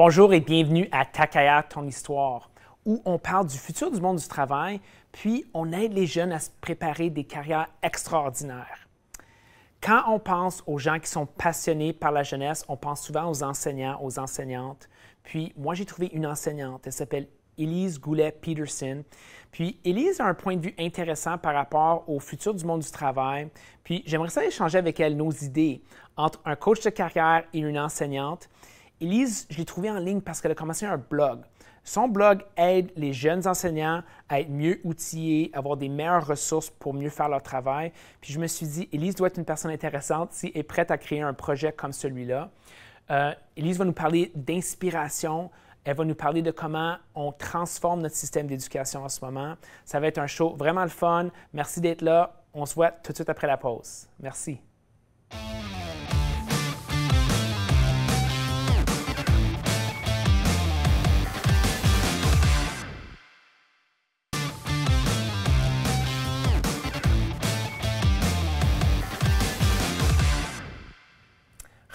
Bonjour et bienvenue à Ta carrière, ton histoire, où on parle du futur du monde du travail, puis on aide les jeunes à se préparer des carrières extraordinaires. Quand on pense aux gens qui sont passionnés par la jeunesse, on pense souvent aux enseignants, aux enseignantes. Puis moi, j'ai trouvé une enseignante, elle s'appelle Élise Goulet-Peterson. Puis Élise a un point de vue intéressant par rapport au futur du monde du travail. Puis j'aimerais ça échanger avec elle nos idées entre un coach de carrière et une enseignante. Élise, je l'ai trouvée en ligne parce qu'elle a commencé un blog. Son blog aide les jeunes enseignants à être mieux outillés, à avoir des meilleures ressources pour mieux faire leur travail. Puis je me suis dit, Élise doit être une personne intéressante si elle est prête à créer un projet comme celui-là. Élise va nous parler d'inspiration. Elle va nous parler de comment on transforme notre système d'éducation en ce moment. Ça va être un show vraiment le fun. Merci d'être là. On se voit tout de suite après la pause. Merci.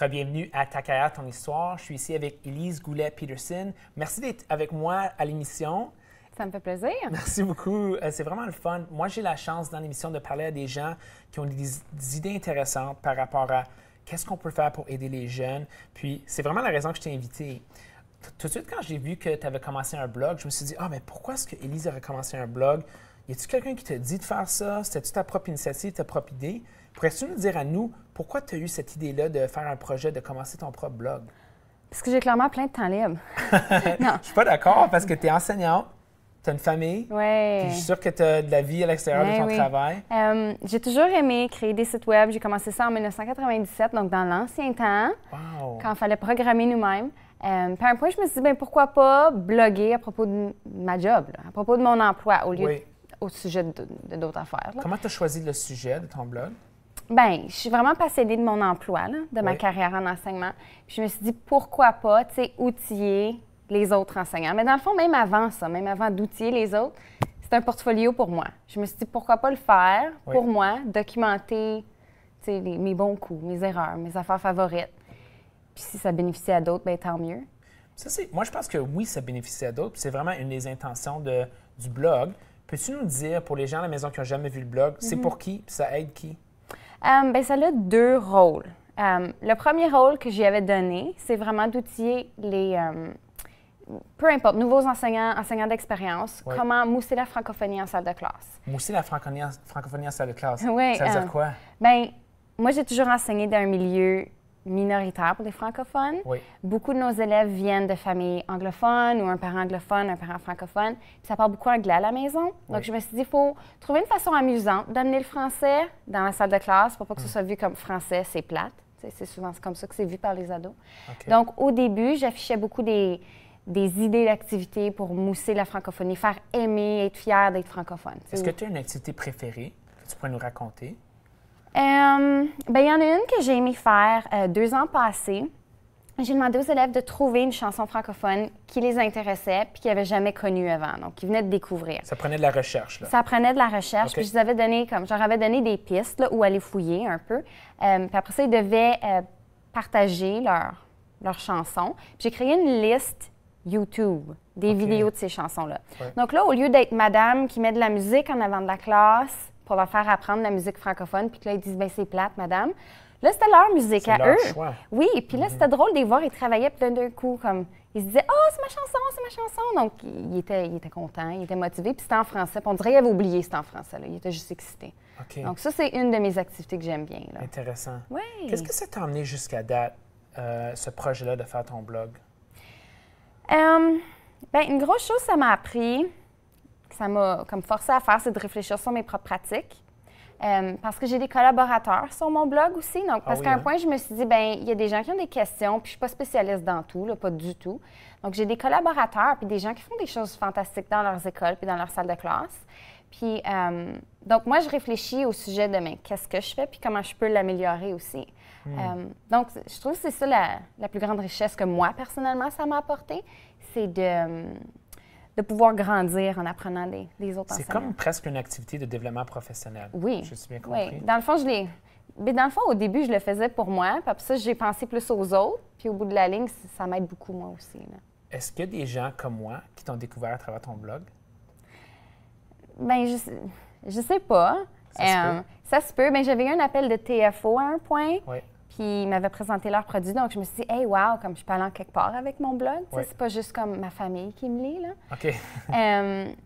Bienvenue à Ta carrière, ton histoire. Je suis ici avec Élise Goulet-Peterson. Merci d'être avec moi à l'émission. Ça me fait plaisir. Merci beaucoup. C'est vraiment le fun. Moi, j'ai la chance dans l'émission de parler à des gens qui ont des idées intéressantes par rapport à qu'est-ce qu'on peut faire pour aider les jeunes. Puis, c'est vraiment la raison que je t'ai invité. Tout de suite, quand j'ai vu que tu avais commencé un blog, je me suis dit, mais pourquoi est-ce que Élise aurait commencé un blog? Y a-t-il quelqu'un qui t'a dit de faire ça? C'était-tu ta propre initiative, ta propre idée? Pourrais-tu nous dire à nous pourquoi tu as eu cette idée-là de faire un projet, de commencer ton propre blog? Parce que j'ai clairement plein de temps libre. Non. Je suis pas d'accord parce que tu es enseignante, tu as une famille, ouais. Puis je suis sûre que tu as de la vie à l'extérieur de ton travail. J'ai toujours aimé créer des sites web. J'ai commencé ça en 1997, donc dans l'ancien temps, quand il fallait programmer nous-mêmes. Puis à un point, je me suis dit, pourquoi pas bloguer à propos de ma job, à propos de mon emploi, au sujet d'autres affaires. Là. Comment tu as choisi le sujet de ton blog? Je suis vraiment passionnée de mon emploi, de ma carrière en enseignement. Puis je me suis dit, pourquoi pas, outiller les autres enseignants. Mais dans le fond, même avant ça, même avant d'outiller les autres, c'est un portfolio pour moi. Je me suis dit, pourquoi pas le faire pour moi, documenter mes bons coups, mes erreurs, mes affaires favorites. Puis si ça bénéficie à d'autres, tant mieux. Moi, je pense que oui, ça bénéficie à d'autres. C'est vraiment une des intentions du blog. Peux-tu nous dire, pour les gens à la maison qui n'ont jamais vu le blog, c'est pour qui, puis ça aide qui? Ça a deux rôles. Le premier rôle que j'y avais donné, c'est vraiment d'outiller les, peu importe, nouveaux enseignants d'expérience, comment mousser la francophonie en salle de classe. Mousser la francophonie en salle de classe? Oui. Ça veut dire quoi? Moi, j'ai toujours enseigné dans un milieu minoritaire pour les francophones. Oui. Beaucoup de nos élèves viennent de familles anglophones ou un parent anglophone, un parent francophone. Puis ça parle beaucoup anglais à la maison. Donc, je me suis dit, il faut trouver une façon amusante d'amener le français dans la salle de classe pour pas que ce soit vu comme français, c'est plate. C'est souvent comme ça que c'est vu par les ados. Okay. Donc, au début, j'affichais beaucoup des idées d'activités pour mousser la francophonie, faire aimer, être fier d'être francophone. Est-ce que tu as une activité préférée que tu pourrais nous raconter? Il y en a une que j'ai aimé faire 2 ans passés. J'ai demandé aux élèves de trouver une chanson francophone qui les intéressait puis qu'ils n'avaient jamais connue avant, donc qu'ils venaient de découvrir. Ça prenait de la recherche, là? Ça prenait de la recherche, puis je leur avais donné des pistes là, où aller fouiller un peu. Puis après ça, ils devaient partager leur chanson. Puis j'ai créé une liste YouTube des vidéos de ces chansons-là. Ouais. Donc là, au lieu d'être madame qui met de la musique en avant de la classe pour leur faire apprendre la musique francophone, puis que là, ils disent « c'est plate, madame », là, c'était leur musique à eux. Choix. Oui, et puis là, c'était drôle de les voir, ils travaillaient, puis d'un coup, comme, ils se disaient « oh, c'est ma chanson, c'est ma chanson ». Donc, ils étaient contents, ils étaient motivés, puis c'était en français. Puis on dirait qu'ils avaient oublié c'était en français, là. Ils étaient juste excités. Okay. Donc ça, c'est une de mes activités que j'aime bien. Là. Intéressant. Oui. Qu'est-ce que ça t'a amené jusqu'à date, ce projet-là de faire ton blog? Une grosse chose, ça m'a appris, ça m'a comme forcé à faire, c'est de réfléchir sur mes propres pratiques. Parce que j'ai des collaborateurs sur mon blog aussi. Donc, parce qu'à un point, je me suis dit, il y a des gens qui ont des questions, puis je ne suis pas spécialiste dans tout, là, pas du tout. Donc, j'ai des collaborateurs, puis des gens qui font des choses fantastiques dans leurs écoles, puis dans leur salle de classe. Puis, donc, moi, je réfléchis au sujet de, qu'est-ce que je fais, puis comment je peux l'améliorer aussi. Donc, je trouve que c'est ça la plus grande richesse que moi, personnellement, ça m'a apporté, c'est de pouvoir grandir en apprenant des autres enseignants. C'est comme presque une activité de développement professionnel. Oui. Je suis bien compris. Oui. Dans le fond, mais dans le fond, au début, je le faisais pour moi. Puis après ça, j'ai pensé plus aux autres. Puis au bout de la ligne, ça m'aide beaucoup, moi aussi. Est-ce qu'il y a des gens comme moi qui t'ont découvert à travers ton blog? Bien, je sais pas. Ça se peut. Mais j'avais eu un appel de TFO à un point. Oui. Puis ils m'avaient présenté leurs produits. Donc, je me suis dit, hey, wow, comme je peux aller en quelque part avec mon blog. Oui. C'est pas juste comme ma famille qui me lit, là. OK.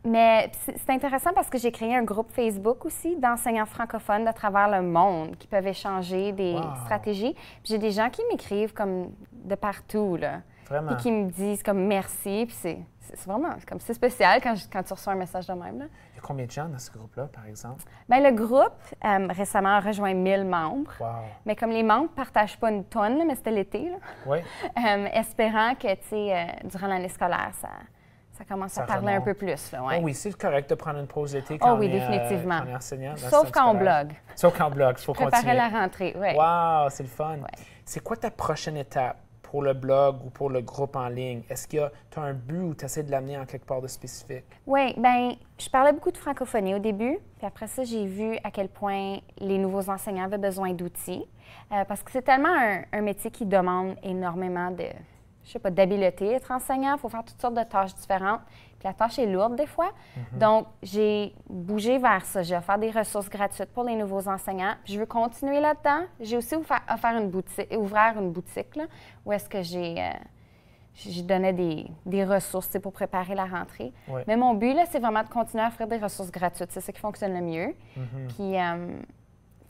Mais c'est intéressant parce que j'ai créé un groupe Facebook aussi d'enseignants francophones de travers le monde qui peuvent échanger des stratégies. Puis j'ai des gens qui m'écrivent comme de partout, là. Vraiment. Puis qui me disent comme merci. Puis c'est vraiment comme c'est spécial quand tu reçois un message de même, là. Il y a combien de gens dans ce groupe-là, par exemple? Bien, le groupe, récemment, a rejoint 1000 membres. Wow. Mais comme les membres ne partagent pas une tonne, là, mais c'était l'été, là. Oui. Espérant que, tu sais, durant l'année scolaire, ça commence à parler un peu plus, là, ouais. Oh oui, c'est correct de prendre une pause d'été quand, oui, définitivement. Quand on est enseignant. Sauf quand on blogue. Sauf quand on blogue, il faut continuer. Préparer la rentrée, oui. Wow, c'est le fun. Ouais. C'est quoi ta prochaine étape pour le blog ou pour le groupe en ligne? Est-ce que tu as un but ou tu essaies de l'amener en quelque part de spécifique? Oui, bien, je parlais beaucoup de francophonie au début. Puis après ça, j'ai vu à quel point les nouveaux enseignants avaient besoin d'outils. Parce que c'est tellement un métier qui demande énormément d'habileté, être enseignant. Il faut faire toutes sortes de tâches différentes. Puis la tâche est lourde des fois. Donc, j'ai bougé vers ça. J'ai offert des ressources gratuites pour les nouveaux enseignants. Puis je veux continuer là-dedans. J'ai aussi ouvert une boutique là, où est-ce que j'ai donné des ressources pour préparer la rentrée. Oui. Mais mon but, là, c'est vraiment de continuer à offrir des ressources gratuites. C'est ça qui fonctionne le mieux. Puis,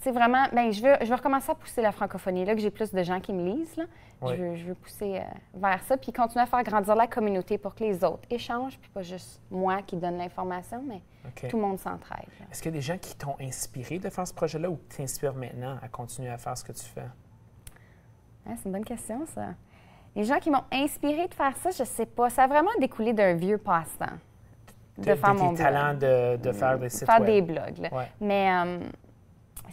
c'est vraiment, bien, je veux recommencer à pousser la francophonie, là, que j'ai plus de gens qui me lisent, là. Oui. Je veux pousser vers ça, puis continuer à faire grandir la communauté pour que les autres échangent, puis pas juste moi qui donne l'information, mais tout le monde s'entraide. Est-ce qu'il y a des gens qui t'ont inspiré de faire ce projet-là ou qui t'inspirent maintenant à continuer à faire ce que tu fais? Ah, c'est une bonne question, ça. Les gens qui m'ont inspiré de faire ça, je sais pas. Ça a vraiment découlé d'un vieux passe-temps. De faire mon blog. Talent de faire des sites faire web. des blogs, là. Ouais. Mais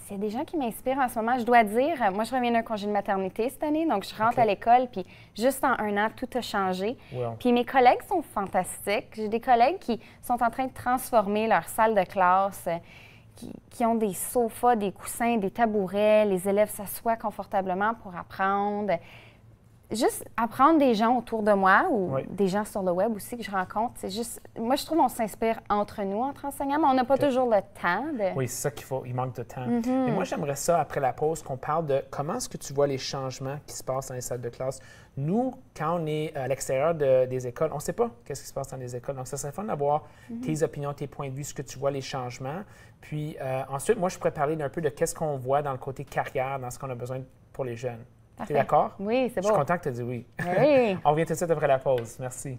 s'il y a des gens qui m'inspirent en ce moment, je dois dire, moi, je reviens d'un congé de maternité cette année, donc je rentre à l'école, puis juste en un an, tout a changé. Wow. Puis mes collègues sont fantastiques. J'ai des collègues qui sont en train de transformer leur salle de classe, qui ont des sofas, des coussins, des tabourets. Les élèves s'assoient confortablement pour apprendre. Juste apprendre des gens autour de moi ou des gens sur le web aussi que je rencontre, c'est juste... Moi, je trouve qu'on s'inspire entre nous, entre enseignants, mais on n'a pas toujours le temps de... Oui, c'est ça qu'il faut. Il manque de temps. Mais moi, j'aimerais ça, après la pause, qu'on parle de comment est-ce que tu vois les changements qui se passent dans les salles de classe. Nous, quand on est à l'extérieur des écoles, on ne sait pas qu'est-ce qui se passe dans les écoles. Donc, ça serait fun d'avoir tes opinions, tes points de vue, ce que tu vois, les changements. Puis ensuite, moi, je pourrais parler d'un peu de qu'est-ce qu'on voit dans le côté carrière, dans ce qu'on a besoin pour les jeunes. Tu es d'accord? Oui, c'est bon. Je suis content que tu aies dit oui. Oui. On revient tout de suite après la pause. Merci.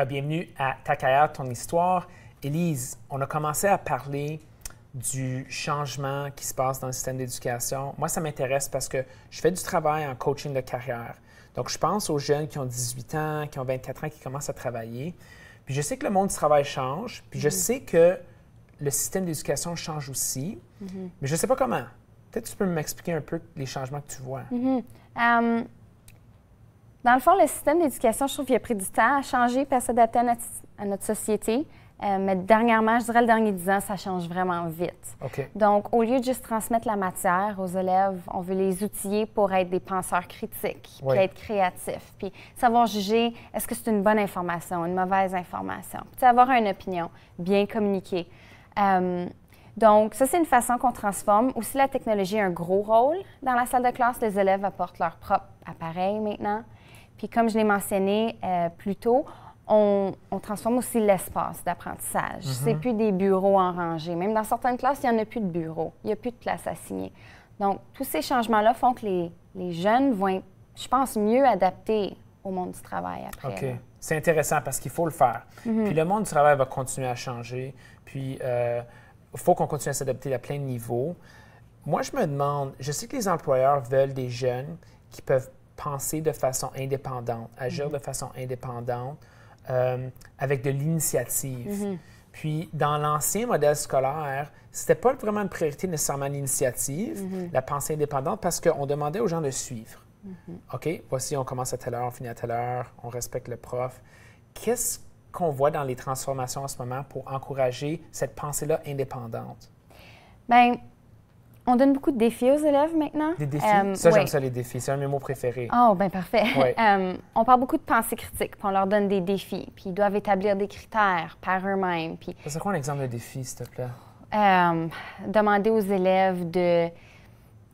Bienvenue à Ta carrière, ton histoire. Élise, on a commencé à parler du changement qui se passe dans le système d'éducation. Moi, ça m'intéresse parce que je fais du travail en coaching de carrière. Donc, je pense aux jeunes qui ont 18 ans, qui ont 24 ans, qui commencent à travailler. Puis, je sais que le monde du travail change. Puis, je sais que le système d'éducation change aussi. Mais je ne sais pas comment. Peut-être que tu peux m'expliquer un peu les changements que tu vois. Dans le fond, le système d'éducation, je trouve qu'il a pris du temps à changer et à s'adapter à notre société. Mais dernièrement, je dirais le dernier 10 ans, ça change vraiment vite. Okay. Donc, au lieu de juste transmettre la matière aux élèves, on veut les outiller pour être des penseurs critiques, puis être créatifs, puis savoir juger est-ce que c'est une bonne information, une mauvaise information, puis avoir une opinion, bien communiquer. Donc, ça, c'est une façon qu'on transforme. Aussi, la technologie a un gros rôle dans la salle de classe. Les élèves apportent leur propre appareil maintenant. Puis, comme je l'ai mentionné plus tôt, on transforme aussi l'espace d'apprentissage. C'est plus des bureaux en rangée. Même dans certaines classes, il n'y en a plus de bureaux. Il n'y a plus de place assignées. Donc, tous ces changements-là font que les jeunes vont être, je pense, mieux adaptés au monde du travail après. OK. C'est intéressant parce qu'il faut le faire. Puis le monde du travail va continuer à changer. Puis, il faut qu'on continue à s'adapter à plein de niveaux. Moi, je me demande, je sais que les employeurs veulent des jeunes qui peuvent penser de façon indépendante, agir de façon indépendante, avec de l'initiative. Puis, dans l'ancien modèle scolaire, c'était pas vraiment une priorité nécessairement l'initiative, la pensée indépendante, parce qu'on demandait aux gens de suivre. OK, voici, on commence à telle heure, on finit à telle heure, on respecte le prof. Qu'est-ce qu'on voit dans les transformations en ce moment pour encourager cette pensée-là indépendante? Bien, on donne beaucoup de défis aux élèves maintenant. Des défis? Ça, j'aime ça, les défis. C'est un de mes mots préférés. Oh, bien parfait. Ouais. On parle beaucoup de pensée critique, puis on leur donne des défis, puis ils doivent établir des critères par eux-mêmes. Puis, c'est quoi un exemple de défi, s'il te plaît? Demander aux élèves de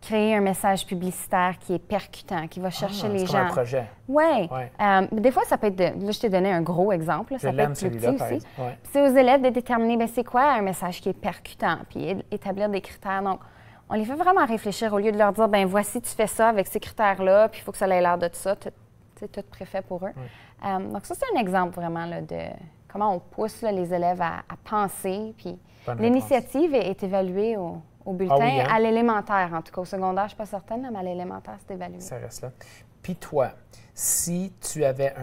créer un message publicitaire qui est percutant, qui va chercher les gens. C'est comme un projet. Oui. Ouais. Des fois, ça peut être là, je t'ai donné un gros exemple. Là, ça peut être plus petit aussi. Ouais. C'est aux élèves de déterminer, bien, c'est quoi un message qui est percutant, puis établir des critères. Donc, on les fait vraiment réfléchir au lieu de leur dire, bien, voici, tu fais ça avec ces critères-là, puis il faut que ça ait l'air de ça. Tout préfet pour eux. Ouais. Donc, ça, c'est un exemple vraiment là, de comment on pousse là, les élèves à penser. Puis l'initiative est évaluée au bulletin, à l'élémentaire, en tout cas. Au secondaire, je ne suis pas certaine, mais à l'élémentaire, c'est évalué. Ça reste là. Puis toi, si tu avais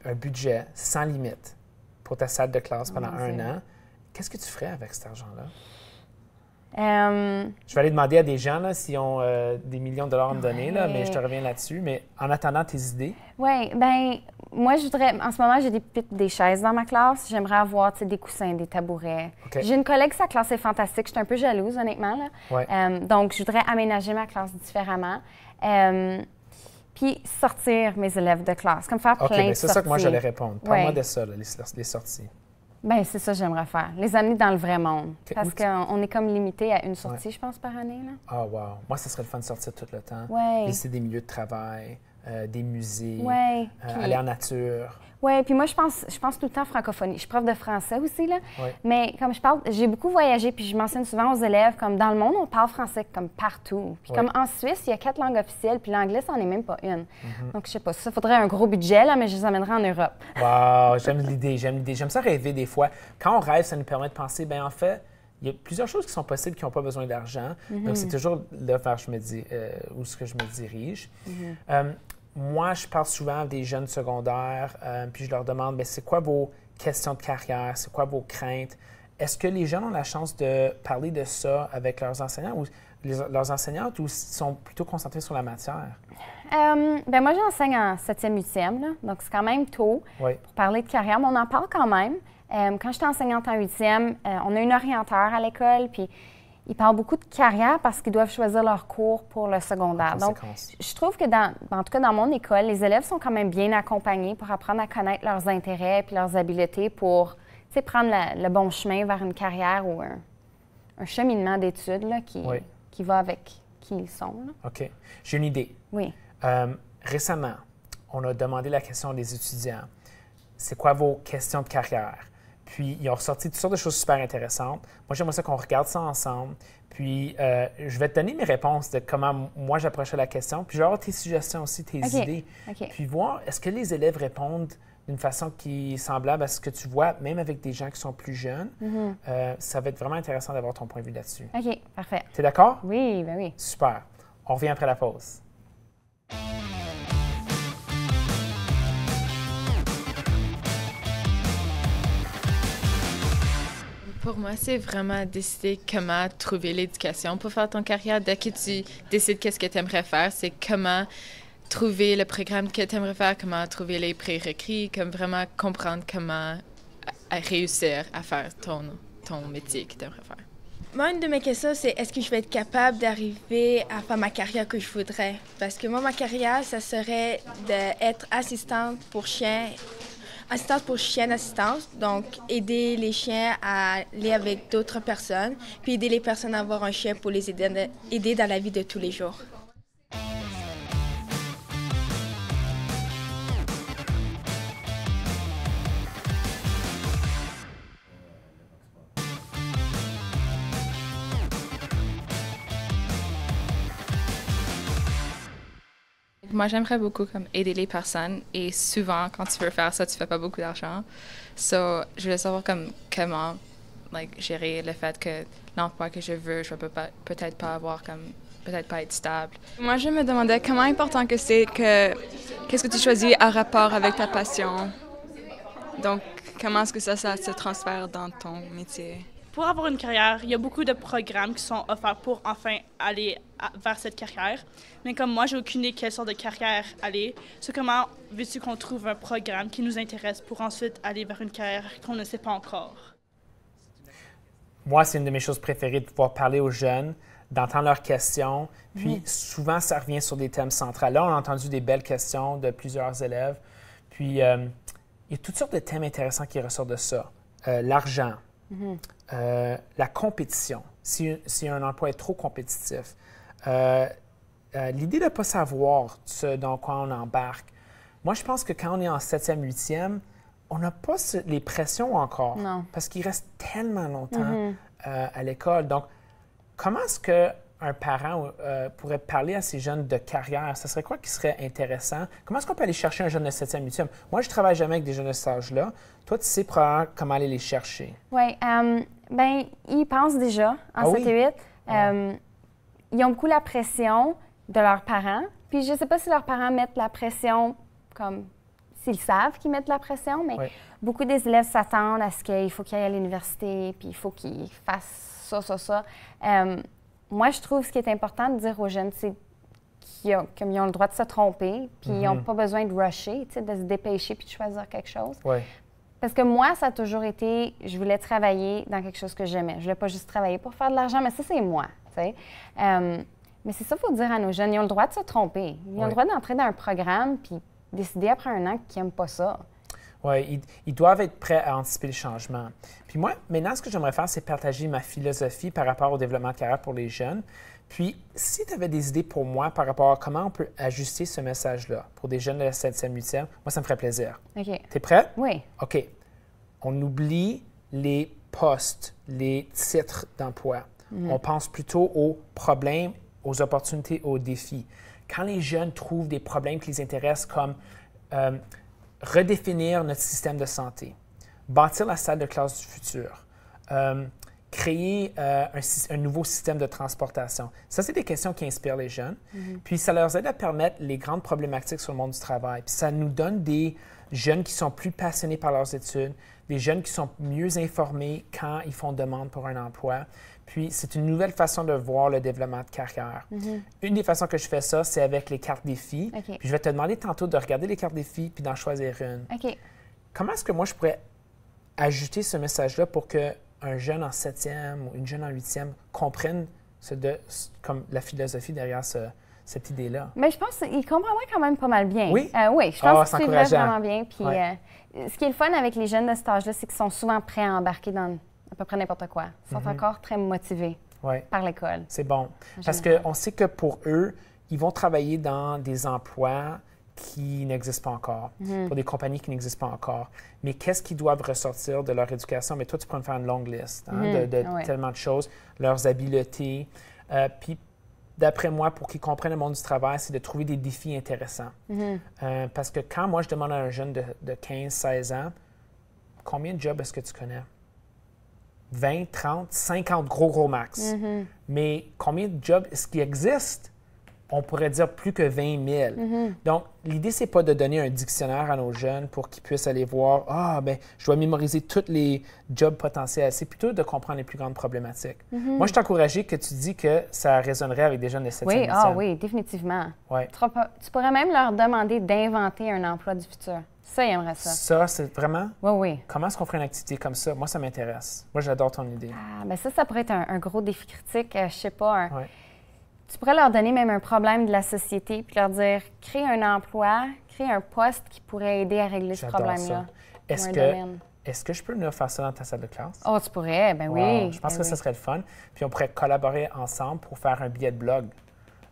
un budget sans limite pour ta salle de classe pendant un an, qu'est-ce que tu ferais avec cet argent-là? Je vais aller demander à des gens là, s'ils ont des millions de dollars à me donner, là, mais je te reviens là-dessus. Mais en attendant tes idées. Oui, bien, moi, je voudrais. En ce moment, j'ai des chaises dans ma classe. J'aimerais avoir des coussins, des tabourets. Okay. J'ai une collègue, sa classe est fantastique. Je suis un peu jalouse, honnêtement. Là. Ouais. Donc, je voudrais aménager ma classe différemment. Puis sortir mes élèves de classe, comme faire plein de sorties. C'est ça que moi, j'allais répondre. Parle-moi de ça, là, les sorties. Bien, c'est ça que j'aimerais faire. Les amener dans le vrai monde. Parce qu'on est comme limité à une sortie, je pense, par année. Là. Ah, wow. Moi, ça serait le fun de sortir tout le temps. Ouais. Visiter des milieux de travail, des musées, puis, aller en nature. Oui, puis moi, je pense tout le temps francophonie. Je suis prof de français aussi, là. Mais comme je parle, j'ai beaucoup voyagé, puis je mentionne souvent aux élèves, comme dans le monde, on parle français comme partout. Puis comme en Suisse, il y a 4 langues officielles, puis l'anglais, ça n'en est même pas une. Donc, je sais pas, ça faudrait un gros budget, là, mais je les amènerais en Europe. Wow, j'aime l'idée, j'aime ça rêver des fois. Quand on rêve, ça nous permet de penser, bien en fait, il y a plusieurs choses qui sont possibles qui n'ont pas besoin d'argent. Donc, c'est toujours là vers où ce que je me dirige. Moi, je parle souvent à des jeunes secondaires, puis je leur demande, bien, c'est quoi vos questions de carrière, c'est quoi vos craintes? Est-ce que les jeunes ont la chance de parler de ça avec leurs enseignants ou leurs enseignantes ou sont plutôt concentrés sur la matière? Bien, moi, j'enseigne en 7e, 8e, là, donc c'est quand même tôt pour parler de carrière, mais on en parle quand même. Quand j'étais enseignante en 8e, on a une orienteur à l'école, puis ils parlent beaucoup de carrière parce qu'ils doivent choisir leur cours pour le secondaire. Donc, je trouve que, en tout cas, dans mon école, les élèves sont quand même bien accompagnés pour apprendre à connaître leurs intérêts et leurs habiletés pour prendre le bon chemin vers une carrière ou un cheminement d'études là, qui va avec qui ils sont. Là. OK. J'ai une idée. Oui. Récemment, on a demandé la question des étudiants. C'est quoi vos questions de carrière? Puis, ils ont ressorti toutes sortes de choses super intéressantes. Moi, j'aimerais ça qu'on regarde ça ensemble. Puis, je vais te donner mes réponses de comment moi j'approchais la question. Puis, je vais avoir tes suggestions aussi, tes idées. Puis, voir, est-ce que les élèves répondent d'une façon qui est semblable à ce que tu vois, même avec des gens qui sont plus jeunes. Ça va être vraiment intéressant d'avoir ton point de vue là-dessus. OK, parfait. Tu es d'accord? Oui, bien oui. Super. On revient après la pause. Pour moi, c'est vraiment décider comment trouver l'éducation pour faire ton carrière. Dès que tu décides qu'est-ce que tu aimerais faire, c'est comment trouver le programme que tu aimerais faire, comment trouver les prérequis, comme vraiment comprendre comment réussir à faire ton métier que tu aimerais faire. Moi, une de mes questions, c'est est-ce que je vais être capable d'arriver à faire ma carrière que je voudrais? Parce que moi, ma carrière, ça serait d'être assistante pour chiens. Assistance pour chien d'assistance, donc aider les chiens à aller avec d'autres personnes, puis aider les personnes à avoir un chien pour les aider dans la vie de tous les jours. Moi, j'aimerais beaucoup aider les personnes et souvent, quand tu veux faire ça, tu fais pas beaucoup d'argent. So, je voulais savoir comment gérer le fait que l'emploi que je veux, je vais peut-être pas avoir peut-être pas être stable. Moi, je me demandais comment important qu'est-ce que tu choisis en rapport avec ta passion. Donc, comment est-ce que ça se transfère dans ton métier? Pour avoir une carrière, il y a beaucoup de programmes qui sont offerts pour enfin aller vers cette carrière. Mais comme moi, j'ai aucune idée quelle sorte de carrière aller. C'est comment veux-tu qu'on trouve un programme qui nous intéresse pour ensuite aller vers une carrière qu'on ne sait pas encore? Moi, c'est une de mes choses préférées de pouvoir parler aux jeunes, d'entendre leurs questions. Puis souvent, ça revient sur des thèmes centraux. Là, on a entendu des belles questions de plusieurs élèves. Puis, il y a toutes sortes de thèmes intéressants qui ressortent de ça. L'argent. La compétition, si un emploi est trop compétitif, l'idée de ne pas savoir ce dans quoi on embarque. Moi, je pense que quand on est en 7e, 8e, on n'a pas les pressions encore. Non. Parce qu'il reste tellement longtemps à l'école. Donc, comment est-ce qu'un parent pourrait parler à ces jeunes de carrière? Ce serait quoi qui serait intéressant? Comment est-ce qu'on peut aller chercher un jeune de 7e, 8e? Moi, je ne travaille jamais avec des jeunes de cet âge-là. Toi, tu sais probablement comment aller les chercher. Oui. Bien, ils pensent déjà en 7 et 8. Ils ont beaucoup la pression de leurs parents. Puis je ne sais pas si leurs parents mettent la pression comme s'ils savent qu'ils mettent la pression, mais beaucoup des élèves s'attendent à ce qu'il faut qu'ils aillent à l'université, puis il faut qu'ils fassent ça. Moi, je trouve ce qui est important de dire aux jeunes, c'est qu'ils ont le droit de se tromper, puis ils n'ont pas besoin de rusher, de se dépêcher puis de choisir quelque chose. Parce que moi, ça a toujours été, je voulais travailler dans quelque chose que j'aimais. Je ne voulais pas juste travailler pour faire de l'argent, mais ça, c'est moi, tu sais. Mais c'est ça qu'il faut dire à nos jeunes, ils ont le droit de se tromper. Ils ont le droit d'entrer dans un programme puis décider après un an qu'ils n'aiment pas ça. Oui, ils doivent être prêts à anticiper le changement. Puis moi, maintenant, ce que j'aimerais faire, c'est partager ma philosophie par rapport au développement de carrière pour les jeunes. Puis, si tu avais des idées pour moi par rapport à comment on peut ajuster ce message-là pour des jeunes de la 7e, 8e, moi, ça me ferait plaisir. OK. T'es prête? Oui. OK. On oublie les postes, les titres d'emploi. On pense plutôt aux problèmes, aux opportunités, aux défis. Quand les jeunes trouvent des problèmes qui les intéressent comme redéfinir notre système de santé, bâtir la salle de classe du futur, créer un nouveau système de transportation. Ça, c'est des questions qui inspirent les jeunes. Puis, ça leur aide à permettre les grandes problématiques sur le monde du travail. Puis, ça nous donne des jeunes qui sont plus passionnés par leurs études, des jeunes qui sont mieux informés quand ils font demande pour un emploi. Puis, c'est une nouvelle façon de voir le développement de carrière. Une des façons que je fais ça, c'est avec les cartes défis. Puis, je vais te demander tantôt de regarder les cartes défis puis d'en choisir une. Comment est-ce que moi, je pourrais ajouter ce message-là pour qu'un jeune en 7e ou une jeune en 8e comprenne comme la philosophie derrière cette idée-là? Mais je pense qu'il comprendrait quand même pas mal bien. Oui? Oui, je pense que c'est vraiment bien. Puis, ce qui est le fun avec les jeunes de cet âge-là, c'est qu'ils sont souvent prêts à embarquer dans à peu près n'importe quoi. Ils sont encore très motivés par l'école. C'est bon. Parce qu'on sait que pour eux, ils vont travailler dans des emplois qui n'existent pas encore, pour des compagnies qui n'existent pas encore. Mais qu'est-ce qu'ils doivent ressortir de leur éducation? Mais toi, tu pourrais me faire une longue liste de tellement de choses, leurs habiletés. Puis, d'après moi, pour qu'ils comprennent le monde du travail, c'est de trouver des défis intéressants. Parce que quand moi, je demande à un jeune de 15, 16 ans, combien de jobs est-ce que tu connais? 20, 30, 50, gros max. Mais combien de jobs est-ce qu'il existe? On pourrait dire plus que 20 000. Donc, l'idée, c'est pas de donner un dictionnaire à nos jeunes pour qu'ils puissent aller voir, je dois mémoriser tous les jobs potentiels. C'est plutôt de comprendre les plus grandes problématiques. Moi, je t'encourageais que tu dis que ça résonnerait avec des jeunes de 7e, 8e. Oui, définitivement. Tu pourrais même leur demander d'inventer un emploi du futur. Ça, ils aimeraient ça. Ça, c'est vraiment? Oui. Comment est-ce qu'on ferait une activité comme ça? Moi, ça m'intéresse. Moi, j'adore ton idée. Ça pourrait être un gros défi critique. Je sais pas, tu pourrais leur donner même un problème de la société puis leur dire, crée un emploi, crée un poste qui pourrait aider à régler ce problème-là. Est-ce que je peux venir faire ça dans ta salle de classe? Oh, tu pourrais, oui. Je pense que ça serait le fun. Puis on pourrait collaborer ensemble pour faire un billet de blog.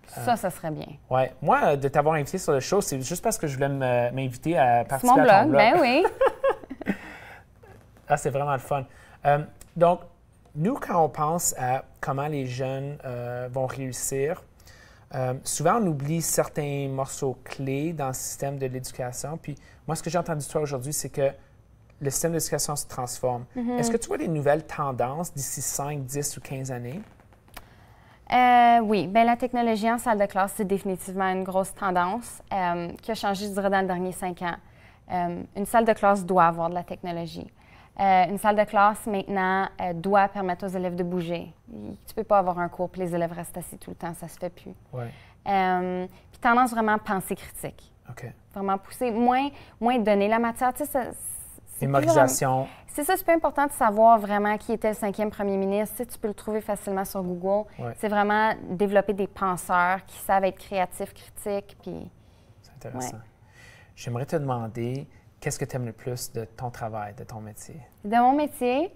Ça serait bien. Oui. Moi, de t'avoir invité sur le show, c'est juste parce que je voulais m'inviter à participer à ton blog. Ben oui. C'est vraiment le fun. Donc, nous, quand on pense à comment les jeunes vont réussir, souvent, on oublie certains morceaux clés dans le système de l'éducation. Puis moi, ce que j'ai entendu de toi aujourd'hui, c'est que le système d'éducation se transforme. Est-ce que tu vois des nouvelles tendances d'ici 5, 10 ou 15 années? Oui. Bien, la technologie en salle de classe, c'est définitivement une grosse tendance qui a changé, je dirais, dans les derniers 5 ans. Une salle de classe doit avoir de la technologie. Une salle de classe, maintenant, doit permettre aux élèves de bouger. Tu ne peux pas avoir un cours et les élèves restent assis tout le temps, ça se fait plus. Ouais. Puis tendance vraiment à penser critique. OK. Vraiment pousser, moins donner la matière. Tu sais, Mémorisation. C'est ça, c'est pas important de savoir vraiment qui était le 5e premier ministre. Tu sais, tu peux le trouver facilement sur Google. Ouais. C'est vraiment développer des penseurs qui savent être créatifs, critiques, puis... C'est intéressant. Ouais. J'aimerais te demander, qu'est-ce que tu aimes le plus de ton travail, de ton métier? De mon métier,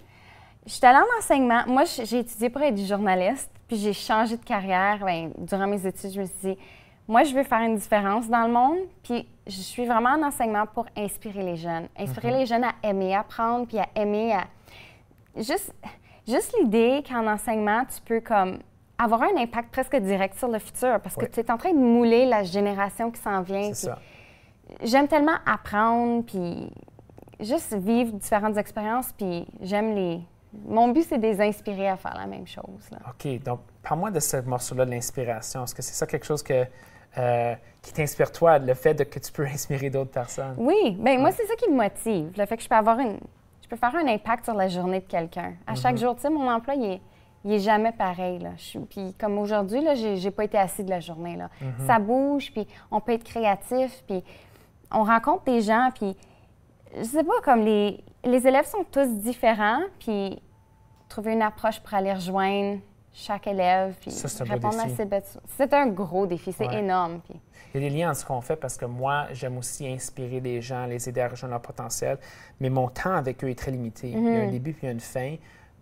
je suis allée en enseignement. Moi, j'ai étudié pour être journaliste, puis j'ai changé de carrière. Bien, durant mes études, je me suis dit, moi, je veux faire une différence dans le monde, puis je suis vraiment en enseignement pour inspirer les jeunes. Inspirer les jeunes à aimer apprendre, puis à aimer à... Juste l'idée qu'en enseignement, tu peux comme avoir un impact presque direct sur le futur, parce que tu es en train de mouler la génération qui s'en vient. C'est ça. J'aime tellement apprendre, puis juste vivre différentes expériences, puis j'aime les... Mon but, c'est de les inspirer à faire la même chose. Là. OK. Donc, parle-moi de ce morceau-là de l'inspiration. Est-ce que c'est ça quelque chose qui t'inspire, toi, le fait que tu peux inspirer d'autres personnes? Oui. Bien, moi, c'est ça qui me motive. Le fait que je peux faire un impact sur la journée de quelqu'un. À chaque jour, tu sais, mon emploi, il est jamais pareil. Là. Puis comme aujourd'hui, là, j'ai pas été assis de la journée. Là. Ça bouge, puis on peut être créatif, puis on rencontre des gens, puis je sais pas, comme les élèves sont tous différents, puis trouver une approche pour aller rejoindre chaque élève, puis ça, c'est un répondre beau à défi. ses besoins. C'est un gros défi, c'est énorme. Puis... Il y a des liens entre ce qu'on fait parce que moi, j'aime aussi inspirer les gens, les aider à rejoindre leur potentiel, mais mon temps avec eux est très limité. Il y a un début puis il y a une fin.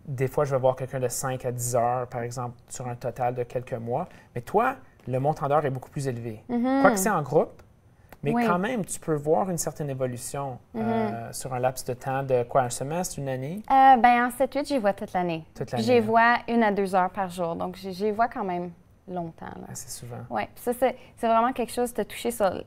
Des fois, je vais voir quelqu'un de 5 à 10 heures, par exemple, sur un total de quelques mois. Mais toi, le montant d'heures est beaucoup plus élevé. Quoique c'est en groupe, mais quand même, tu peux voir une certaine évolution sur un laps de temps de quoi, un semestre, une année? Bien, en 7-8, j'y vois toute l'année. Toute l'année. J'y vois 1 à 2 heures par jour, donc j'y vois quand même longtemps. Assez souvent. Oui, ça, c'est vraiment quelque chose de toucher sur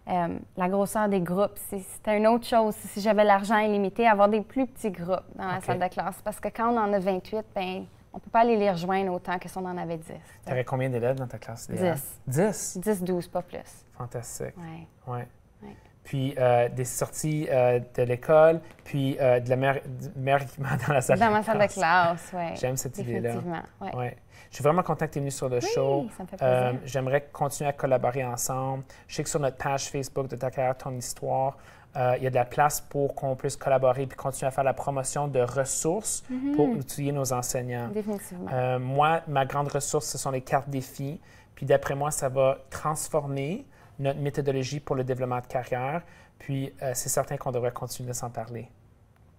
la grosseur des groupes. C'était une autre chose. Si j'avais l'argent illimité, avoir des plus petits groupes dans la salle de classe. Parce que quand on en a 28, bien, on ne peut pas aller les rejoindre autant que si on en avait 10. Tu avais combien d'élèves dans ta classe? 10. 10? 10-12, pas plus. Fantastique. Oui. Ouais. Ouais. Puis des sorties de l'école, puis de la meilleur équipement dans la salle de classe. Dans ma salle de classe, oui. J'aime cette idée-là. Effectivement, oui. Ouais. Je suis vraiment content que tu es venu sur le show. Ça me fait plaisir. J'aimerais continuer à collaborer ensemble. Je sais que sur notre page Facebook de Ta carrière, ton histoire, il y a de la place pour qu'on puisse collaborer puis continuer à faire la promotion de ressources pour outiller nos enseignants. Définitivement. Moi, ma grande ressource, ce sont les cartes défis. Puis d'après moi, ça va transformer notre méthodologie pour le développement de carrière. Puis c'est certain qu'on devrait continuer de s'en parler.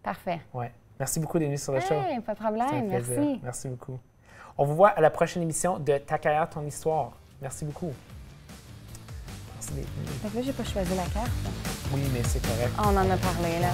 Parfait. Ouais. Merci beaucoup d'être venu sur le show. Pas de problème. C'était un plaisir. Merci. Merci beaucoup. On vous voit à la prochaine émission de Ta carrière, ton histoire. Merci beaucoup. Merci d'être venu. Fait que là, j'ai pas choisi la carte. Oui, mais c'est correct. On en a parlé, là.